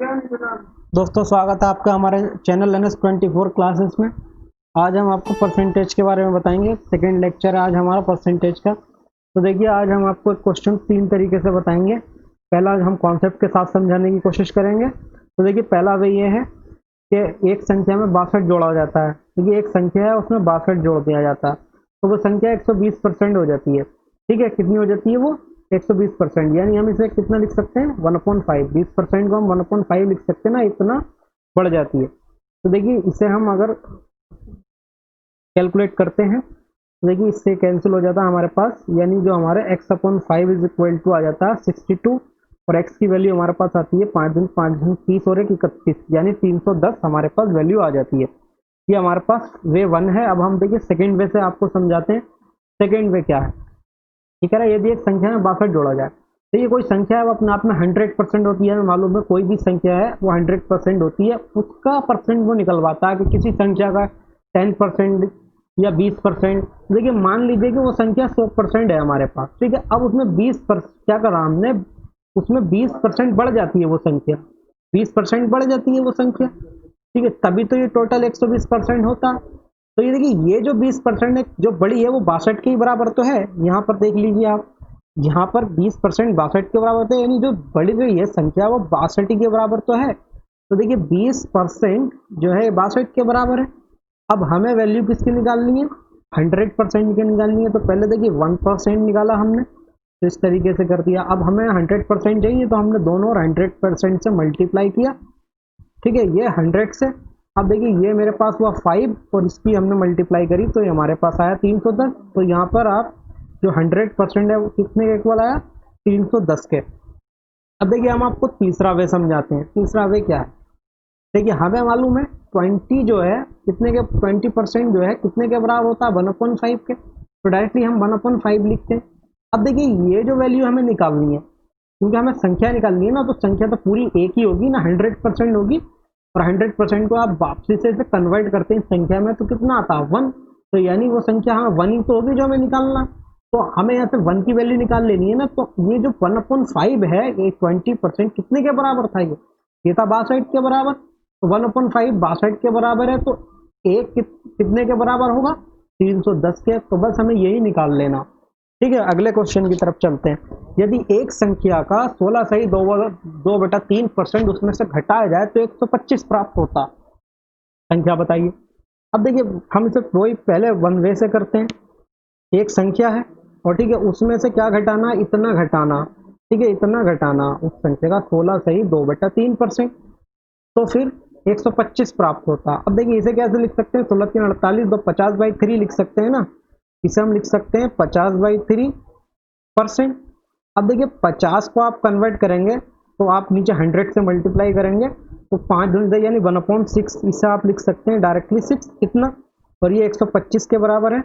दोस्तों स्वागत है आपका हमारे चैनल NS24 क्लासेस में। आज हम आपको परसेंटेज के बारे में बताएंगे। सेकंड लेक्चर है आज हमारा परसेंटेज का। तो देखिए आज हम आपको एक क्वेश्चन 3 तरीके से बताएंगे। पहला हम कॉन्सेप्ट के साथ समझाने की कोशिश करेंगे। तो देखिए पहला वे ये है कि एक संख्या में 62 जोड़ा जाता है। देखिए एक संख्या है उसमें 62 जोड़ दिया जाता है तो वो संख्या 120% हो जाती है। ठीक है, कितनी हो जाती है वो 120%। यानी हम इसे कितना लिख सकते हैं 1/5। 20% को हम 1/5 लिख सकते हैं ना, इतना बढ़ जाती है। तो देखिए इसे हम अगर कैलकुलेट करते हैं तो देखिए इससे कैंसिल हो जाता है हमारे पास, यानी जो हमारे x/5 इज इक्वल टू आ जाता है 62 और x की वैल्यू हमारे पास आती है 5 दूनी 5 दूनी 30 और 31, यानी 310 हमारे पास वैल्यू आ जाती है। ये हमारे पास वे 1 है। अब हम देखिए सेकेंड वे से आपको समझाते हैं। सेकेंड वे क्या है, ठीक है ना। यदि एक संख्या में 62 जोड़ा जाए तो ये कोई संख्या है वो अपने आप में 100% होती है। मालूम है कोई भी संख्या है वो 100% होती है, उसका परसेंट वो निकलवाता है कि किसी संख्या का 10% या 20%। देखिए मान लीजिए कि वो संख्या 100% है हमारे पास, ठीक है। अब उसमें 20% क्या करा हमने, उसमें 20% बढ़ जाती है वो संख्या, 20% बढ़ जाती है वो संख्या, ठीक है। तभी तो ये टोटल 120% होता है। तो ये देखिए ये जो 20% है जो बड़ी है वो 62 के बराबर तो है। यहाँ पर देख लीजिए आप, यहाँ पर 20% 62 के बराबर होता है, यानी जो बढ़ी हुई है संख्या वो 62 के बराबर तो है। तो देखिए 20% जो है 62 के बराबर है। अब हमें वैल्यू किसकी निकालनी है, 100% की निकालनी है। तो पहले देखिए 1% निकाला हमने, तो इस तरीके से कर दिया। अब हमें 100% चाहिए तो हमने दोनों और 100% से मल्टीप्लाई किया, ठीक है। ये 100 से, अब देखिए ये मेरे पास हुआ 5 और इसकी हमने मल्टीप्लाई करी तो ये हमारे पास आया 310। तो यहाँ पर आप जो 100% है वो कितने के इक्वल आया, 310 के। अब देखिए हम आपको तीसरा वे समझाते हैं। तीसरा वे क्या है, देखिए हमें मालूम है 20 जो है कितने के, 20% जो है कितने के बराबर होता है 1/5 के। तो डायरेक्टली हम 1/5 लिखते हैं। अब देखिए ये जो वैल्यू हमें निकालनी है, क्योंकि हमें संख्या निकालनी है ना, तो संख्या तो पूरी एक ही होगी ना, 100% होगी। और 100% को आप वापसी से कन्वर्ट करते हैं संख्या में तो कितना आता है 1। तो यानी वो संख्या हाँ 1 ही तो होगी जो हमें निकालना। तो हमें यहाँ से 1 की वैल्यू निकाल लेनी है ना। तो ये जो 1/5 है ये 20% कितने के बराबर था, ये था 62 के बराबर। तो 1/5 62 के बराबर है, तो एक कितने के बराबर होगा 310 के। तो बस हमें यही निकाल लेना, ठीक है। अगले क्वेश्चन की तरफ चलते हैं। यदि एक संख्या का 16 सही 2/3% उसमें से घटाया जाए तो 125 प्राप्त होता। संख्या बताइए। अब देखिए हम इसे वही पहले वन वे से करते हैं। एक संख्या है और ठीक है उसमें से क्या घटाना, इतना घटाना, ठीक है, इतना घटाना उस संख्या का 16 सही 2/3%, तो फिर 125 प्राप्त होता। अब देखिए इसे कैसे लिख सकते हैं, 16 3 48, 2 50/3 लिख सकते हैं ना। इसे हम लिख सकते हैं 50/3%। अब देखिए 50 को आप कन्वर्ट करेंगे तो आप नीचे 100 से मल्टीप्लाई करेंगे तो 5 दूनी यानी 1/6, इसे आप लिख सकते हैं डायरेक्टली 6 इतना, और ये 125 के बराबर है,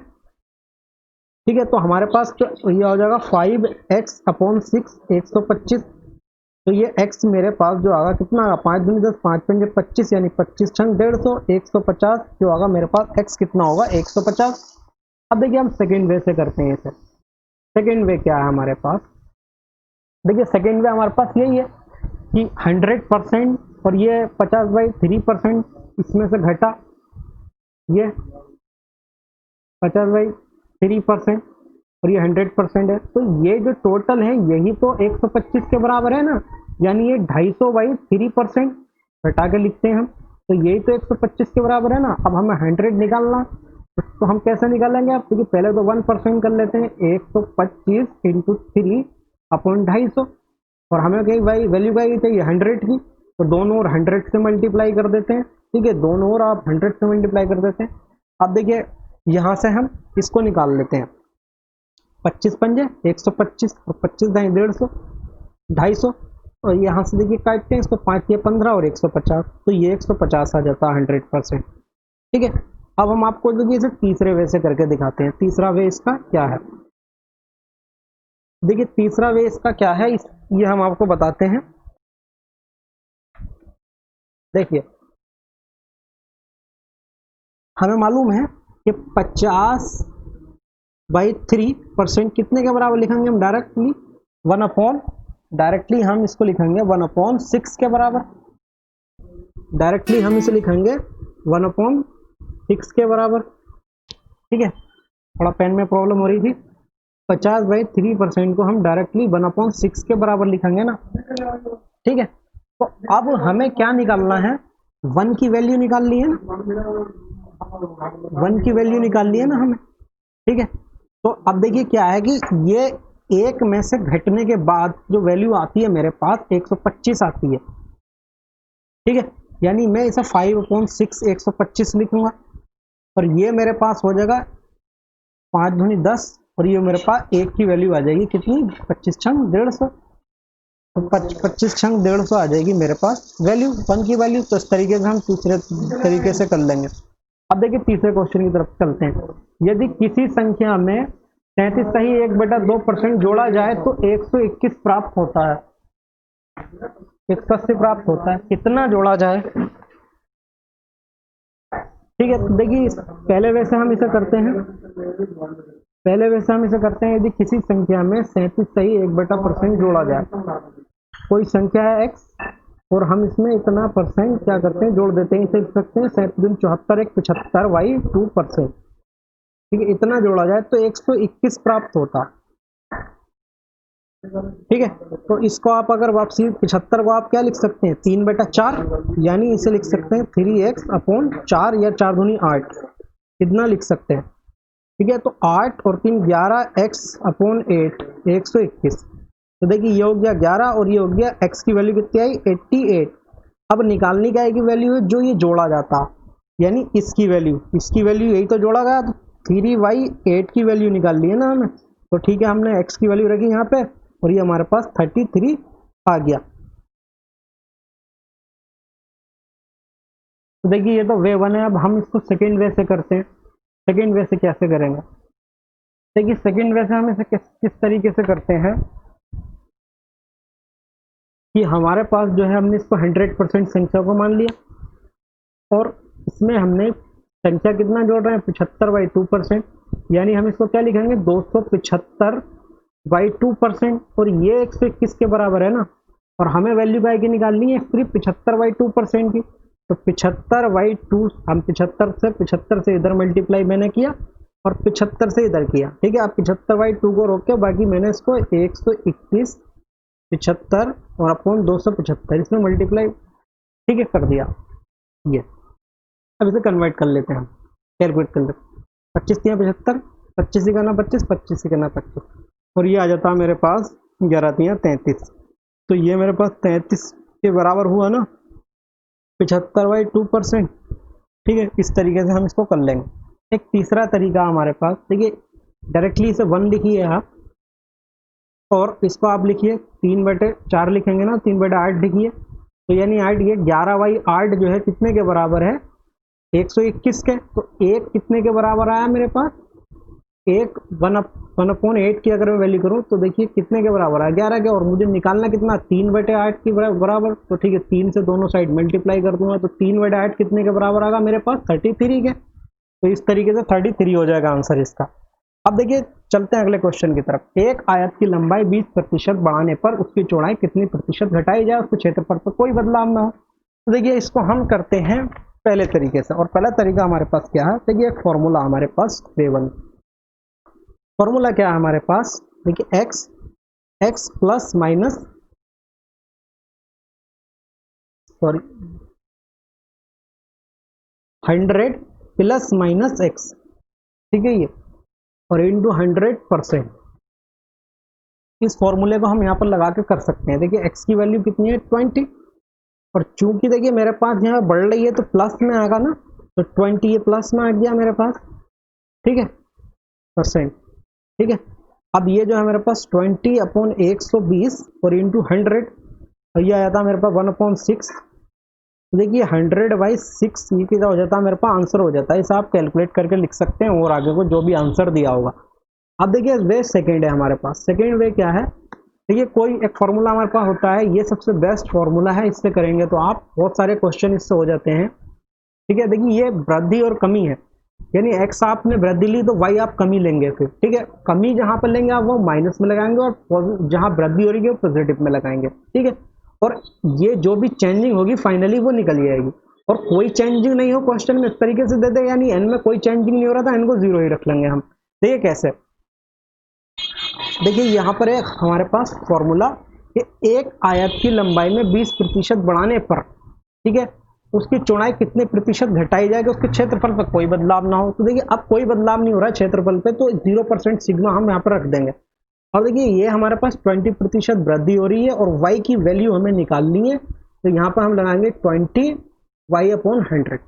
ठीक है। तो हमारे पास ये हो जाएगा 5x/6 125। तो ये x मेरे पास जो आगा कितना आगा 5 दूनी 10 5 पंजे 25, यानी 25 छंग 150 150 जो आगा मेरे पास x कितना होगा 150। अब देखिए हम सेकेंड वे से करते हैं इसे। सेकेंड वे क्या है हमारे पास, देखिए सेकेंड वे हमारे पास यही है कि 100% और ये 50/3% इसमें से घटा ये 50/3% और ये 100% है। तो ये जो टोटल है यही तो 125 के बराबर है ना, यानी ये 250/3% घटा के लिखते हैं हम, तो यही तो 125 के बराबर है ना। अब हमें 100 निकालना, तो हम कैसे निकालेंगे आप, क्योंकि पहले तो 1% कर लेते हैं, 125 इंटू 3/250, और हमें कहीं भाई वैल्यू क्या चाहिए 100 की, तो दोनों और 100 से मल्टीप्लाई कर देते हैं, ठीक है। दोनों और आप 100 से मल्टीप्लाई कर देते हैं। अब देखिए यहाँ से हम इसको निकाल लेते हैं, 25 पंजे 125 और 25 दाएं 150 250, और यहाँ से देखिए काटते हैं इसको 5 ये 15 और 150, तो ये 150 आ जाता है 100%, ठीक है। अब हम आपको देखिए इसे तीसरे वे से करके दिखाते हैं। तीसरा वे इसका क्या है, देखिए तीसरा वे इसका क्या है, ये हम आपको बताते हैं। देखिए हमें मालूम है कि 50/3% कितने के बराबर लिखेंगे हम डायरेक्टली, डायरेक्टली हम इसको लिखेंगे 1/6 के बराबर, डायरेक्टली हम इसे लिखेंगे 1/6 के बराबर। ठीक है, थोड़ा पेन में प्रॉब्लम हो रही थी। 50/3% को हम डायरेक्टली 1/6 के बराबर लिखेंगे ना। ठीक है, तो अब हमें क्या निकालना है, 1 की वैल्यू निकालनी है ना, 1 की वैल्यू निकालनी है ना हमें। ठीक है, तो अब देखिए क्या है कि ये एक में से घटने के बाद जो वैल्यू आती है मेरे पास 125 आती है। ठीक है, यानी मैं इसे 5/6 125 लिखूंगा और ये मेरे पास हो जाएगा 5 दूनी 10 और ये मेरे पास 1 की वैल्यू आ जाएगी कितनी, 25 छंग 150। तो 25 छंग 150 आ जाएगी मेरे पास वैल्यू, 1 की वैल्यू। तो इस तरीके से हम दूसरे तरीके से कर लेंगे। अब देखिए तीसरे क्वेश्चन की तरफ चलते हैं। यदि किसी संख्या में 33 सही 1/2% जोड़ा जाए तो 121 प्राप्त होता है। 180 प्राप्त होता है, कितना जोड़ा जाए। ठीक है, तो देखिए पहले वैसे हम इसे करते हैं, यदि किसी संख्या में 37 सही 1/% जोड़ा जाए, कोई संख्या है x और हम इसमें इतना परसेंट क्या करते हैं, जोड़ देते हैं। इसे लिख सकते हैं 37 74 1 75 y 2%। ठीक है, इतना जोड़ा जाए तो 121 प्राप्त होता। ठीक है, तो इसको आप अगर वापसी 75 को आप क्या लिख सकते हैं, 3/4, यानी इसे लिख सकते हैं 3x/4 या 4 दूनी 8, कितना लिख सकते हैं। ठीक है, तो 8 और 3 11x/8 121। तो देखिए ये हो गया 11 और ये हो गया x की वैल्यू कितनी आई 88। अब निकालनी क्या की वैल्यू है, जो ये जोड़ा जाता, यानी इसकी वैल्यू यही तो जोड़ा गया। तो 3y8 की वैल्यू निकाल ली है ना हमें। तो ठीक है, हमने x की वैल्यू रखी यहाँ पे और ये हमारे पास 33 आ गया। तो देखिए ये तो वे 1 है। अब हम इसको सेकेंड वे से करते हैं। सेकेंड वे से कैसे करेंगे, देखिए सेकेंड वे से हम इसे किस तरीके से करते हैं कि हमारे पास जो है हमने इसको 100% संख्या को मान लिया और इसमें हमने संख्या कितना जोड़ रहे हैं 75/2%, यानी हम इसको क्या लिखेंगे 275/2%। और ये 121 के बराबर है ना, और हमें वैल्यू क्या की निकालनी है सिर्फ 75/2% की। तो 75/2 हम 75 से इधर मल्टीप्लाई मैंने किया और 75 से इधर किया। ठीक है, आप 75/2 को रोक के बाकी मैंने इसको 121 75 और अपॉन 275 इसमें मल्टीप्लाई ठीक है कर दिया। ये अब इसे कन्वर्ट कर लेते हैं, हम कैलकुलेट कर लेते हैं। 25 3 75, 25 से करना 25, 25 से करना 25 और ये आ जाता है मेरे पास 11 3 33। तो ये मेरे पास 33 के बराबर हुआ ना 75/2%। ठीक है, इस तरीके से हम इसको कर लेंगे। एक तीसरा तरीका हमारे पास, देखिए डायरेक्टली इसे 1 लिखिए आप और इसको आप लिखिए 3/4 लिखेंगे ना, 3/8 लिखिए। तो यानी 8 ये 11/8 जो है कितने के बराबर है 121 के। तो 1 कितने के बराबर आया मेरे पास, 1/8 की अगर मैं वैल्यू करूं तो देखिए कितने के बराबर आया 11 के। और मुझे निकालना कितना 3/8 की बराबर। तो ठीक है, 3 से दोनों साइड मल्टीप्लाई कर दूंगा तो 3/8 कितने के बराबर आएगा मेरे पास 33 के। तो इस तरीके से 33 हो जाएगा आंसर इसका। अब देखिए चलते हैं अगले क्वेश्चन की तरफ। एक आयत की लंबाई 20% बढ़ाने पर उसकी चौड़ाई कितनी प्रतिशत घटाई जाए, उसके क्षेत्रफल पर कोई बदलाव ना हो। तो देखिए इसको हम करते हैं पहले तरीके से, और पहला तरीका हमारे पास क्या है, देखिए एक फॉर्मूला हमारे पास वे1। फॉर्मूला क्या है हमारे पास, देखिए x plus minus 100 plus minus x, ठीक है ये, और इंटू 100%। इस फॉर्मूले को हम यहाँ पर लगा के कर सकते हैं। देखिए x की वैल्यू कितनी है 20, और चूंकि देखिए मेरे पास यहाँ बढ़ रही है तो प्लस में आएगा ना, तो 20 ये प्लस में आ गया मेरे पास, ठीक है परसेंट। ठीक है, अब ये जो है मेरे पास 20/120 और इंटू 100, और ये आया था मेरे पास 1/6। देखिए 100/6 ये कितना हो जाता है मेरे पास आंसर हो जाता है। इसे आप कैलकुलेट करके लिख सकते हैं और आगे को जो भी आंसर दिया होगा। अब देखिए वे सेकेंड है हमारे पास। सेकेंड वे क्या है, देखिए कोई एक फॉर्मूला हमारे पास होता है, ये सबसे बेस्ट फॉर्मूला है, इससे करेंगे तो आप बहुत सारे क्वेश्चन इससे हो जाते हैं। ठीक है, देखिए ये वृद्धि और कमी है, यानी x आपने वृद्धि ली तो y आप कमी लेंगे फिर। ठीक है, कमी जहां पर लेंगे आप वो माइनस में लगाएंगे और जहां वृद्धि हो रही है वो पॉजिटिव में लगाएंगे। ठीक है, और ये जो भी चेंजिंग होगी फाइनली वो निकल जाएगी। और कोई चेंजिंग नहीं हो क्वेश्चन में इस तरीके से दे दे, यानी एन में कोई चेंजिंग नहीं हो रहा था, एन को 0 ही रख लेंगे हम। देखिए कैसे, देखिए यहाँ पर एक हमारे पास फॉर्मूला कि एक आयत की लंबाई में 20% बढ़ाने पर, ठीक है, उसकी चौड़ाई कितने प्रतिशत घटाई जाएगी, उसके क्षेत्रफल पर कोई बदलाव ना हो। तो देखिए अब कोई बदलाव नहीं हो रहा है क्षेत्रफल पे, तो 0% सिग्मा हम यहाँ पर रख देंगे। और देखिए ये हमारे पास 20% वृद्धि हो रही है और y की वैल्यू हमें निकालनी है, तो यहाँ पर हम लगाएंगे 20y/100।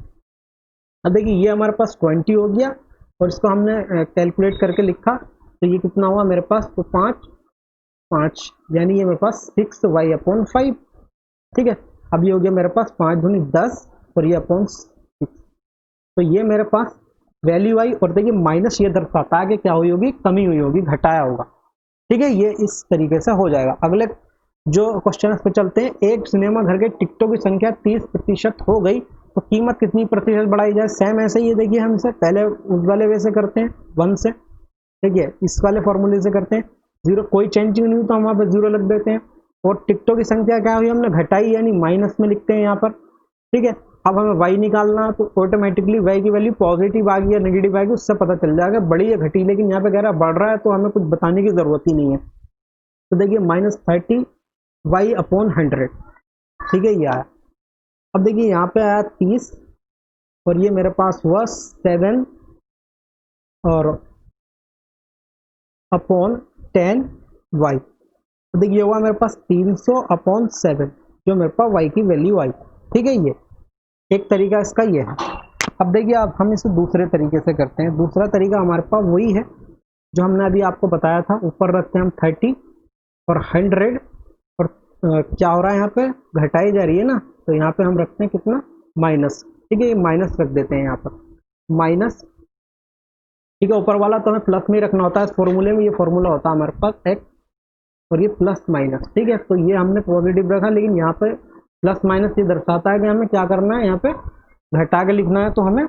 अब देखिए ये हमारे पास 20 हो गया और इसको हमने कैलकुलेट करके लिखा, तो ये कितना हुआ मेरे पास, तो 5 यानी ये मेरे पास 6y/5, ठीक है। अब ये हो गया मेरे पास 5 दूनी 10 और ये अपॉन 6, तो ये मेरे पास वैल्यू आई। और देखिए माइनस ये दर्शाता है कि क्या हुई होगी, कमी हुई होगी, घटाया होगा, ठीक है। ये इस तरीके से हो जाएगा। अगले जो क्वेश्चन पे चलते हैं, एक सिनेमा घर के टिकटों की संख्या 30% हो गई तो कीमत कितनी प्रतिशत बढ़ाई जाए। सेम ऐसे ही है, देखिए हम इसे पहले उस वाले वे से करते हैं 1 से, देखिए इस वाले फॉर्मूले से करते हैं। 0 कोई चेंजिंग नहीं हुई तो हम वहाँ पर 0 लग देते हैं। और टिकटों की संख्या क्या हुई, हमने घटाई यानी माइनस में लिखते हैं यहाँ पर, ठीक है। अब हमें y निकालना, तो ऑटोमेटिकली y की वैल्यू पॉजिटिव आ गई या नेगेटिव आ गई उससे पता चल जाएगा बड़ी या घटी, लेकिन यहाँ पे कह रहा है बढ़ रहा है तो हमें कुछ बताने की जरूरत ही नहीं है। तो देखिए -30y/100, ठीक है, ये आया। अब देखिए यहाँ पे आया 30 और ये मेरे पास हुआ 7 और अपॉन 10y, तो देखिए हुआ मेरे पास 300/7 जो मेरे पास y की वैल्यू आई, ठीक है। ये एक तरीका इसका ये है। अब देखिए अब हम इसे दूसरे तरीके से करते हैं। दूसरा तरीका हमारे पास वही है जो हमने अभी आपको बताया था। ऊपर रखते हैं हम 30 और 100 और क्या हो रहा है यहाँ पे, घटाई जा रही है ना, तो यहाँ पे हम रखते हैं कितना, माइनस, ठीक है। ये माइनस रख देते हैं यहाँ पर, माइनस, ठीक है। ऊपर वाला तो हमें प्लस में ही रखना होता है, इस फॉर्मूले में ये फॉर्मूला होता है हमारे पास x और ये प्लस माइनस, ठीक है। तो ये हमने पॉजिटिव रखा, लेकिन यहाँ पे प्लस माइनस ये दर्शाता है कि हमें क्या करना है, यहाँ पे घटा के लिखना है तो हमें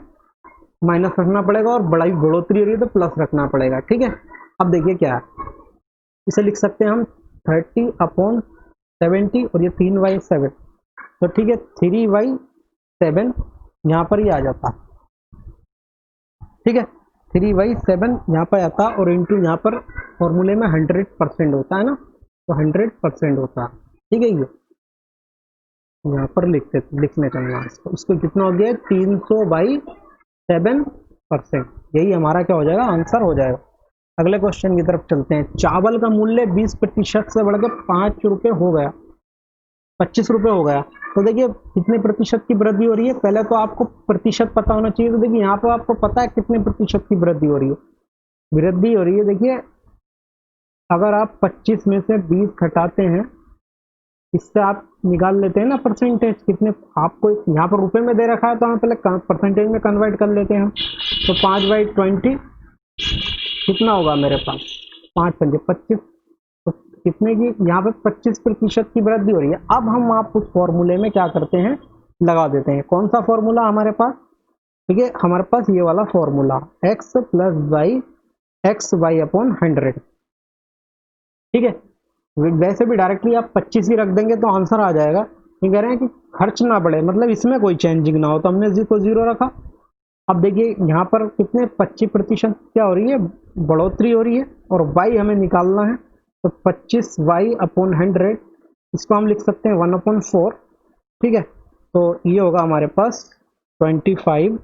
माइनस रखना पड़ेगा, और बड़ी बढ़ोतरी हो रही है तो प्लस रखना पड़ेगा, ठीक है। अब देखिए क्या है, इसे लिख सकते हैं हम 30/70 और ये 3y/7, तो ठीक है 3y/7 यहाँ पर ही आ जाता, ठीक है। 3y/7 यहाँ पर आता और इंटू यहाँ पर फॉर्मूले में 100% होता है ना, तो 100% होता है, ठीक है। ये यहाँ पर लिखने चलना इसको कितना हो गया, 300/7%, यही हमारा क्या हो जाएगा, आंसर हो जाएगा। अगले क्वेश्चन की तरफ चलते हैं। चावल का मूल्य 20% से बढ़कर 5 रुपये हो गया, 25 रुपये हो गया, तो देखिए कितने प्रतिशत की वृद्धि हो रही है। पहले तो आपको प्रतिशत पता होना चाहिए, तो देखिए यहाँ पर आपको पता है कितने प्रतिशत की वृद्धि हो रही है। वृद्धि हो रही है, देखिए अगर आप 25 में से 20 घटाते हैं, इससे आप निकाल लेते हैं ना परसेंटेज कितने, आपको यहाँ पर रुपए में दे रखा है तो हम पहले परसेंटेज में कन्वर्ट कर लेते हैं। तो 5/20 कितना होगा मेरे पास, 5×5 = 25, तो कितने की, यहाँ पे 25% की वृद्धि हो रही है। अब हम आप उस फॉर्मूले में क्या करते हैं, लगा देते हैं। कौन सा फॉर्मूला हमारे पास, ठीक है, हमारे पास ये वाला फॉर्मूला x + y xy/100, ठीक है। वैसे भी डायरेक्टली आप 25 ही रख देंगे तो आंसर आ जाएगा। ये कह रहे हैं कि खर्च ना बढ़े, मतलब इसमें कोई चेंजिंग ना हो, तो हमने इसको 0 रखा। अब देखिए यहाँ पर कितने 25% क्या हो रही है, बढ़ोतरी हो रही है, और y हमें निकालना है, तो 25y/100 इसको हम लिख सकते हैं 1/4, ठीक है। तो ये होगा हमारे पास 25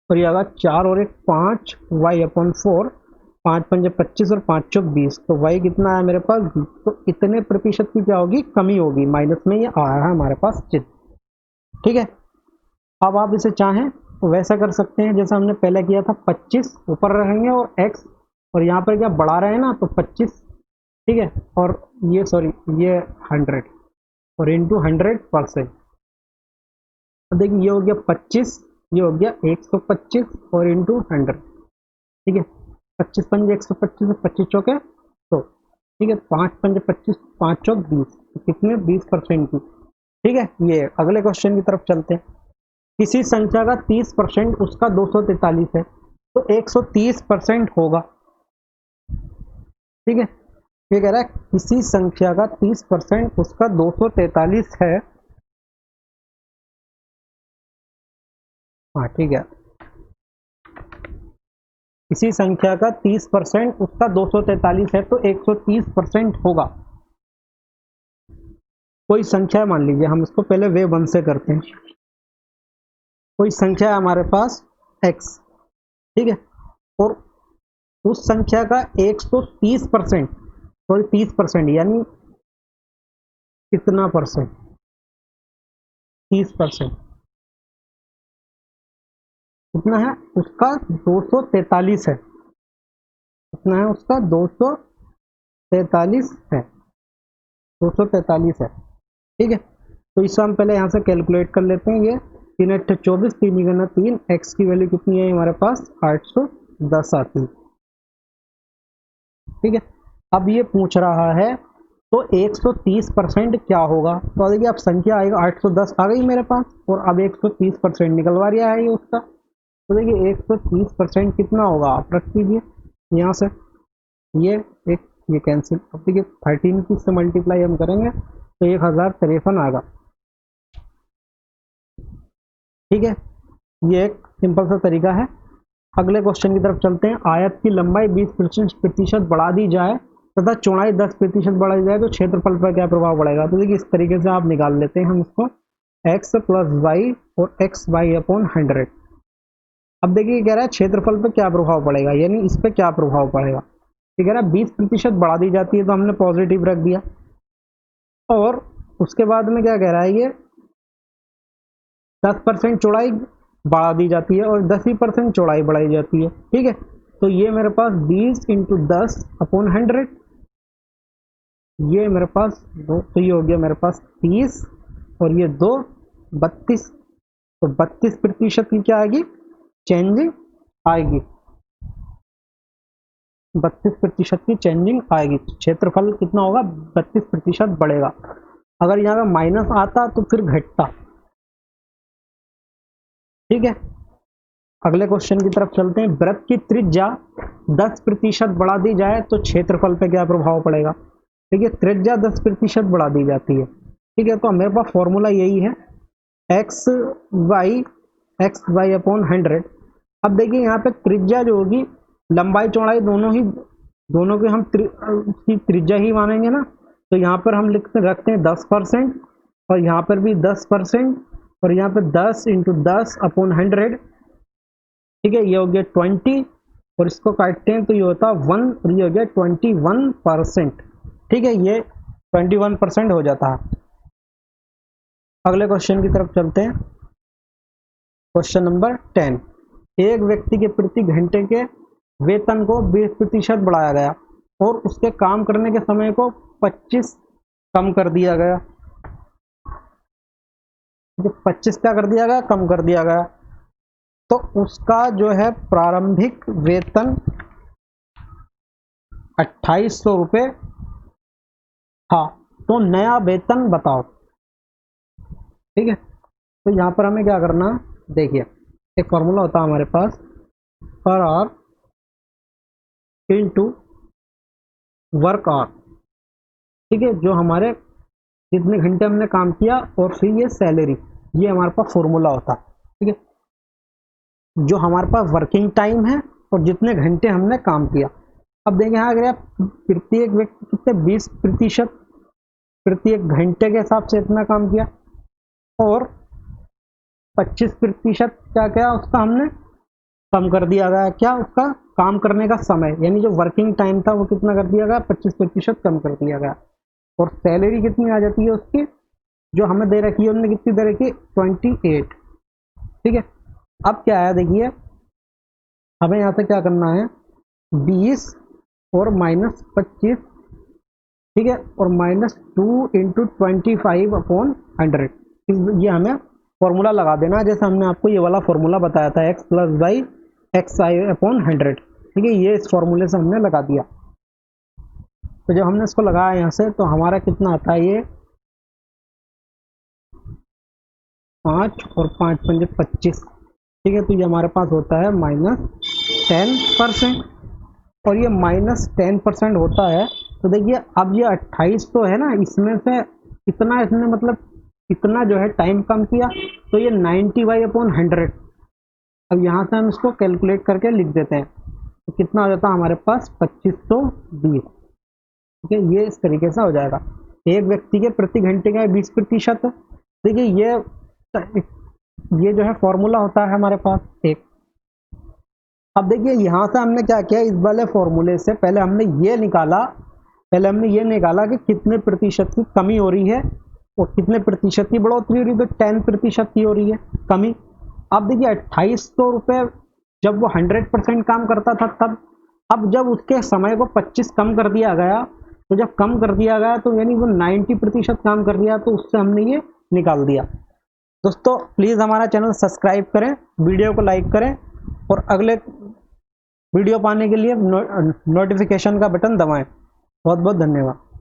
और ये आगा 4 और 1 5 y/4, 5×5 = 25 और 5×4 = 20, तो y कितना है मेरे पास 20, तो इतने प्रतिशत की क्या होगी, कमी होगी, माइनस में ये आ रहा है हमारे पास चिन्ह, ठीक है। अब आप इसे चाहें तो वैसा कर सकते हैं जैसा हमने पहले किया था, 25 ऊपर रहेंगे और x, और यहाँ पर क्या बढ़ा रहे हैं ना, तो 25, ठीक है, और ये सॉरी ये 100 और इंटू 100%, तो देखिए ये हो गया 25, ये हो गया 125 और इंटू 100, ठीक है। 25×5 = 125, 25 चौके तो, ठीक है, 5×5 = 5×4 = 20, कितने 20% की, ठीक है। ये अगले क्वेश्चन की तरफ चलते हैं। किसी संख्या का 30% उसका 243 है, तो 130% होगा, ठीक है। ये कह रहा है किसी संख्या का 30% उसका 243 है। हाँ ठीक है, किसी संख्या का 30% उसका 243 है तो 130% होगा। कोई संख्या मान लीजिए, हम इसको पहले वे 1 से करते हैं। कोई संख्या है हमारे पास x, ठीक है, और उस संख्या का 130%, सॉरी 30% यानी कितना परसेंट, 30% कितना है उसका 243 है, कितना है उसका 243 है, 243 है, ठीक है। तो इसे हम पहले यहाँ से कैलकुलेट कर लेते हैं। ये 3 8 24, 3 गुना 3, x की वैल्यू कितनी है हमारे पास 810 आती है, ठीक है। अब ये पूछ रहा है तो 130% क्या होगा, तो देखिए अब संख्या आएगा 810 आ गई मेरे पास, और अब 130% निकलवा रहा है ये उसका। तो देखिए 130% कितना होगा, आप रख लीजिए यहाँ से, ये कैंसिल। अब देखिए 13 की से मल्टीप्लाई हम करेंगे तो 1053 आएगा, ठीक है। ये एक सिंपल सा तरीका है। अगले क्वेश्चन की तरफ चलते हैं। आयत की लंबाई 20% बढ़ा दी जाए तथा चौड़ाई 10% बढ़ा दी जाए तो क्षेत्रफल पर क्या प्रभाव पड़ेगा। तो देखिए इस तरीके से आप निकाल लेते हैं हम इसको, x प्लस वाई और एक्स वाई अपॉन 100। अब देखिए कह रहा है क्षेत्रफल पर क्या प्रभाव पड़ेगा, यानी इस पर क्या प्रभाव पड़ेगा। ठीक है ना, 20% बढ़ा दी जाती है तो हमने पॉजिटिव रख दिया, और उसके बाद में क्या कह रहा है, ये 10% चौड़ाई बढ़ा दी जाती है और 10% चौड़ाई बढ़ाई जाती है, ठीक है। तो ये मेरे पास 20 इंटू 10 अपॉन 100, ये मेरे पास दो, तो ये हो गया मेरे पास 30 और ये 2 32, तो 32% की क्या आएगी, चेंजिंग आएगी, 32% की चेंजिंग आएगी। क्षेत्रफल कितना होगा, 32% बढ़ेगा। अगर यहाँ का माइनस आता तो फिर घटता, ठीक है। अगले क्वेश्चन की तरफ चलते हैं। वृत्त की त्रिज्या 10% बढ़ा दी जाए तो क्षेत्रफल पे क्या प्रभाव पड़ेगा। ठीक है, त्रिज्या 10% बढ़ा दी जाती है, ठीक है। तो मेरे पास फॉर्मूला यही है, एक्स वाई अपॉन 100। अब देखिए यहाँ पे त्रिज्या जो होगी, लंबाई चौड़ाई दोनों के हम त्रिज्या ही मानेंगे ना, तो यहाँ पर हम रखते हैं 10%, और यहाँ पर भी 10%, और यहाँ पे 10 इंटू 10 अपॉन 100, ठीक है। ये हो गया 20, और इसको काटते हैं तो ये होता 1, और ये हो गया 21%, ठीक है। ये 21% हो जाता है। अगले क्वेश्चन की तरफ चलते हैं। Question number 10। एक व्यक्ति के प्रति घंटे के वेतन को 20% बढ़ाया गया और उसके काम करने के समय को 25 कम कर दिया गया। 25 क्या कर दिया गया, कम कर दिया गया। तो उसका जो है प्रारंभिक वेतन 2800 रुपये था, तो नया वेतन बताओ, ठीक है। तो यहाँ पर हमें क्या करना, देखिए एक फॉर्मूला होता है हमारे पास, per hour into work hour, ठीक है। जो हमारे जितने घंटे हमने काम किया और फिर ये सैलरी, ये हमारे पास फॉर्मूला होता है, ठीक है। जो हमारे पास वर्किंग टाइम है और जितने घंटे हमने काम किया। अब देखें यहाँ अगर आप प्रत्येक व्यक्ति कितने 20% प्रत्येक घंटे के हिसाब से इतना काम किया, और 25% क्या क्या उसका हमने कम कर दिया गया, क्या उसका काम करने का समय, यानी जो वर्किंग टाइम था वो कितना कर दिया गया, 25% कम कर दिया गया। और सैलरी कितनी आ जाती है उसकी, जो हमें दे रखी है उन्होंने कितनी दे रखी है, 28, ठीक है। अब क्या है, देखिए हमें यहाँ से क्या करना है, 20 और माइनस 25, ठीक है, और -2 इंटू 25 अपॉन 100, ये हमें फॉर्मूला लगा देना है, जैसे हमने आपको ये वाला फॉर्मूला बताया था, x प्लस वाई एक्स आई अपॉन 100, ठीक है। ये इस फॉर्मूले से हमने लगा दिया। तो जब हमने इसको लगाया यहाँ से, तो हमारा कितना आता है, ये 5 और 5 पंजे 25, ठीक है। तो ये हमारे पास होता है -10%, और ये -10% होता है तो देखिए अब ये 28 तो है ना, इसमें से कितना इसने मतलब कितना जो है टाइम कम किया, तो ये 90/100। अब यहाँ से हम इसको कैलकुलेट करके लिख देते हैं, तो कितना हो जाता है हमारे पास 2520। ठीक है, ये इस तरीके से हो जाएगा। एक व्यक्ति के प्रति घंटे का 20%। देखिए ये जो है फॉर्मूला होता है हमारे पास एक। अब देखिए यहाँ से हमने क्या किया, इस वाले फॉर्मूले से पहले हमने ये निकाला कि कितने प्रतिशत की कमी हो रही है और कितने प्रतिशत की बढ़ोतरी हो रही है, तो 10% की हो रही है कमी। अब देखिए 2800 रुपये जब वो 100% काम करता था तब, अब जब उसके समय को 25 कम कर दिया गया, तो जब कम कर दिया गया तो यानी वो 90% काम कर दिया, तो उससे हमने ये निकाल दिया। दोस्तों प्लीज़ हमारा चैनल सब्सक्राइब करें, वीडियो को लाइक करें और अगले वीडियो पाने के लिए नोटिफिकेशन का बटन दबाएं। बहुत बहुत धन्यवाद।